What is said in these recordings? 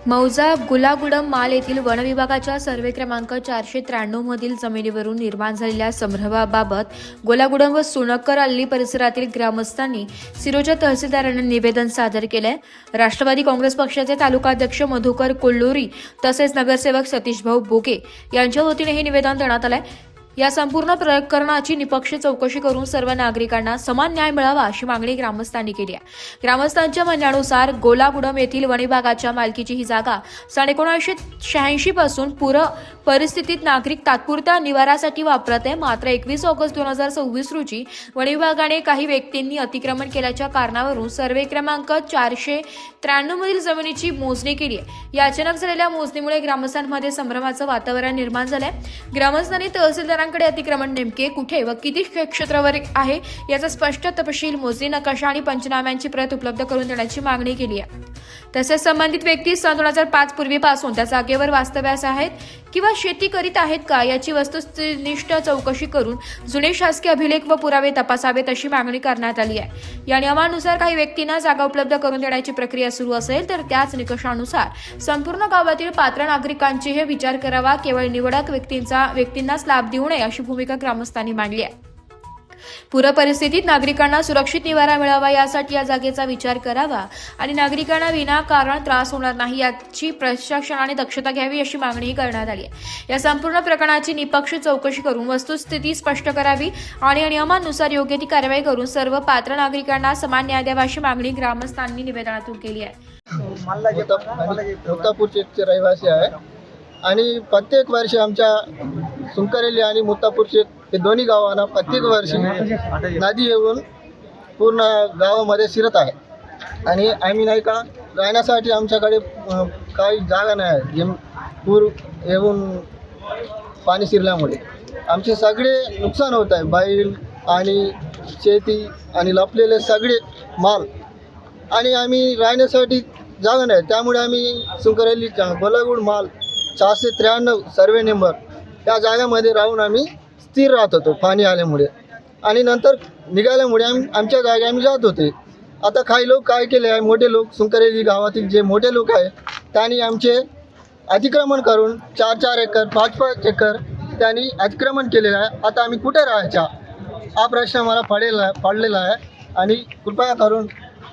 मौजा गुलागुडम माल येथील वन विभागाच्या सर्वे क्रमांक 493 मधील जमिनीवरून निर्माण झालेल्या संभ्रमाबाबत गोलागुडम व सुनकर अल्ली परिसरातील ग्रामस्थांनी सिरोजा तहसीलदारांना निवेदन सादर केले। राष्ट्रवादी काँग्रेस पक्षाचे तालुकाध्यक्ष मधुकर कोल्लुरी तसेच नगरसेवक सतीश भाऊ बोके यांच्या वतीने हे निवेदन देण्यात आले। या संपूर्ण प्रकरणाची निपक्ष चौकशी करून सर्व नागरिकांना समान न्याय मिळावा अशी मागणी ग्रामस्थांनी केली आहे। ग्रामस्थांच्या म्हणण्यानुसार गोलागुडम येथील वन विभागाच्या मालकीची ही जागा सन 1986 पासून पूर परिस्थितीत नागरिक तात्पुरत्या निवारासाठी वापरत आहे। मात्र 21 ऑगस्ट 2026 रोजी वन विभागाने काही व्यक्तींनी अतिक्रमण केल्याच्या कारणावरून सर्वे क्रमांक 493 मधील जमिनीची मोजणी केली आहे। या अचानक झालेल्या मोजणीमुळे ग्रामस्थांमध्ये संभ्रमाचं वातावरण निर्माण झालंय। ग्रामस्थांनी तहसीलदारांकडे अतिक्रमण नेमके कुठे व किती क्षेत्रावर आहे याचा स्पष्ट तपशील, मोजणी नकाशा आणि पंचनाम्यांची प्रत उपलब्ध करून देण्याची मागणी केली आहे। तसेच संबंधित व्यक्ती सन 2005 पूर्वीपासून त्या जागेवर वास्तव्यास आहेत किंवा शेती करीत आहेत का याची वस्तुनिष्ठ चौकशी करून जुने शासकीय अभिलेख व पुरावे तपासावेत अशी मागणी करण्यात आली आहे। या नियमानुसार काही व्यक्तींना जागा उपलब्ध करून देण्याची प्रक्रिया सुरू असेल तर त्याच निकषानुसार संपूर्ण गावातील पात्र नागरिकांचीही विचार करावा, केवळ निवडक व्यक्तींनाच लाभ देऊ नये अशी भूमिका ग्रामस्थांनी मांडली आहे। पूर परिस्थितीत नागरिकांना सुरक्षित निवारा मिळावा यासाठी या जागेचा विचार करावा आणि नागरिकांना विनाकारण त्रास होणार नाही याची प्रशासनाने दक्षता घ्यावी अशी मागणी करण्यात आली आहे। या संपूर्ण प्रकरणाची निपक्ष चौकशी करून वस्तुस्थिती स्पष्ट करावी आणि नियमानुसार योग्य ती कारवाई करून सर्व पात्र नागरिकांना समान न्याय द्यावा अशी मागणी ग्रामस्थांनी निवेदनातून केली आहे। मुत्तापूरचे रहिवासी आहे आणि प्रत्येक वर्षी आमच्या सुंकरेली आणि मुत्तापूरचे हे दोन्ही गावांना प्रत्येक वर्षी नदी येऊन पूर्ण गावामध्ये शिरत आहे आणि आम्ही नाही का राहण्यासाठी आमच्याकडे काही जागा नाही आहे। जे पूर येऊन पाणी शिरल्यामुळे आमचे सगळे नुकसान होत आहे, बैल आणि शेती आणि लपलेले सगळे माल, आणि आम्ही राहण्यासाठी जागा नाही। त्यामुळे आम्ही सुंकरेलीच्या गोलागुड माल 493 सर्वे नंबर या जागेमध्ये राहून आम्ही स्थिर राहत होतो पाणी आल्यामुळे, आणि नंतर निघाल्यामुळे आमच्या जागे आम्ही जात होते। आता काही लोक काय केले आहे, मोठे लोक सुंकरेली गावातील जे मोठे लोक आहे त्यांनी आमचे अतिक्रमण करून 4-4 एकर 5-5 एकर त्यांनी अतिक्रमण केलेलं आहे। आता आम्ही कुठे राहायचा हा प्रश्न मला पडलेला आहे आणि कृपया करून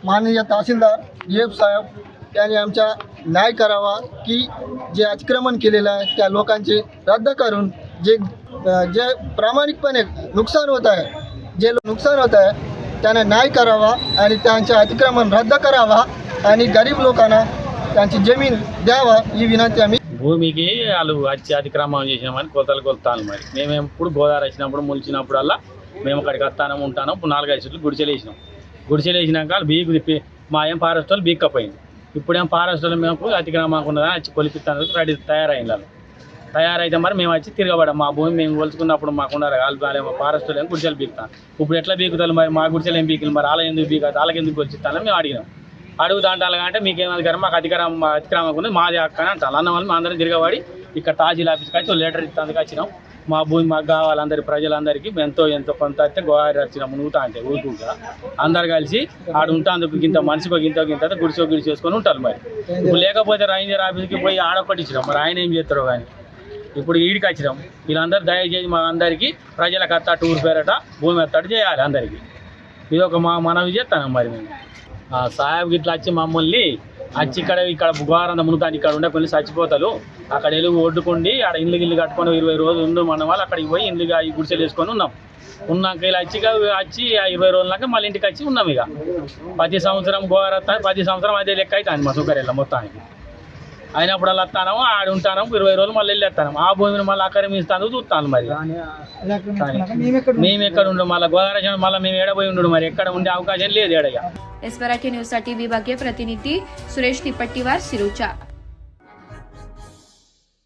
माननीय तहसीलदार DF साहेब त्यांनी आमचा न्याय करावा की जे अतिक्रमण केलेलं आहे त्या लोकांचे रद्द करून जे प्रामाणिकपणे नुकसान होत आहे, जे नुकसान होत आहे त्यांना न्याय करावा आणि त्यांचे अतिक्रमण रद्द करावा आणि गरीब लोकांना त्यांची जमीन द्यावा ही వినంతి आम्ही భూమికి వాళ్ళు వచ్చి అతిక్రమం చేసినామని కొలతలు కొలుతాను। మరి మేము ఎప్పుడు గోదావరి వచ్చినప్పుడు మొలిచినప్పుడల్లా మేము అక్కడికి వస్తాను ఉంటాను। ఇప్పుడు 4-5 చెట్లు గుడిచెలు వేసినాం। గుడిచెలు వేసినాక బీకు తిప్పి మా ఏం ఫారెస్ట్ వాళ్ళు బీక్కపోయింది। ఇప్పుడేం ఫారెస్ట్ వాళ్ళు మేము అతిక్రమం ఉన్నదా వచ్చి కొలిపిస్తానికి రెడీ తయారైతే మరి మేము వచ్చి తిరగబడాం। మా భూమి మేము కొలుచుకున్నప్పుడు మాకున్నారు వాళ్ళు ఫారెస్ట్ వాళ్ళు గుడిచెలు బీకుతాను। ఇప్పుడు ఎట్లా బీకుతారు మరి? మా గుడిచెలు ఏం బీకులు మరి? వాళ్ళ ఎందుకు బీకాదు, వాళ్ళకి ఎందుకు కొలిచిస్తానని మేము అడిగినాం। అడుగుతాంటాను అంటే మీకేం అధికారం, మాకు అతిక్రమం ఉన్నది మాది హక్కు అని అంటాను। అన్న వాళ్ళు మా అందరం తిరగబడి ఇక్కడ తహసీల్ ఆఫీస్కి వచ్చి లెటర్ ఇస్తానికి వచ్చినాం। మా భూమి మాకు కావాలి, అందరి ప్రజలందరికీ ఎంతో కొంత అయితే గోదావరి వచ్చినాం నూతా అంటే ఊరుకుంటా అందరు కలిసి ఆడు ఉంటాందుకు గింత మనిషికో గింత గుడిచేసుకొని ఉంటారు। మరి ఇప్పుడు లేకపోతే రైంజర్ ఆఫీస్కి పోయి ఆడొక్కటి ఇచ్చినాం, మరి ఆయన ఏం చేస్తారో కానీ ఇప్పుడు ఈడికి వచ్చినాం। వీళ్ళందరూ దయచేసి మా అందరికీ ప్రజలకు అత్త టూర్ పేరట భూమి ఎత్తట్టు చేయాలి అందరికీ, ఇది ఒక మా మనవి చేస్తాను। మరి మేము సాహెబ్ గిట్లా వచ్చి మమ్మల్ని వచ్చి ఇక్కడ బుగారంద మునుతానికి ఇక్కడ ఉండే కొన్ని చచ్చిపోతారు, అక్కడ ఎలుగు ఒడ్డుకుండి ఆడ ఇల్లు కట్టుకొని 20 రోజులు ఉండు మన వాళ్ళు అక్కడికి పోయి ఇల్లుగా ఈ గుడిసెలు వేసుకొని ఉన్నాక ఇలా వచ్చి 20 రోజులక మళ్ళీ ఇంటికి వచ్చి ఉన్నాం। ఇక ప్రతి సంవత్సరం గోవారత్తా ప్రతి సంవత్సరం అదే లెక్క అవుతుంది మా సుకరెల్లా మొత్తానికి అయినప్పుడు అలా వస్తాను ఆడ ఉంటాను 20 రోజులు మళ్ళీ వెళ్ళేస్తాను। ఆ భూమిని మళ్ళీ ఆక్రమిస్తాను చూస్తాను। మరి మేము ఎక్కడ ఉండు మళ్ళీ గోదావరి మళ్ళీ మేము ఏడబోయి ఉండు, మరి ఎక్కడ ఉండే అవకాశం లేదు ఏడగా। एस मराठी न्यूजसाठी विभागीय प्रतिनिधी सुरेश तिपट्टीवार, सिरोचा।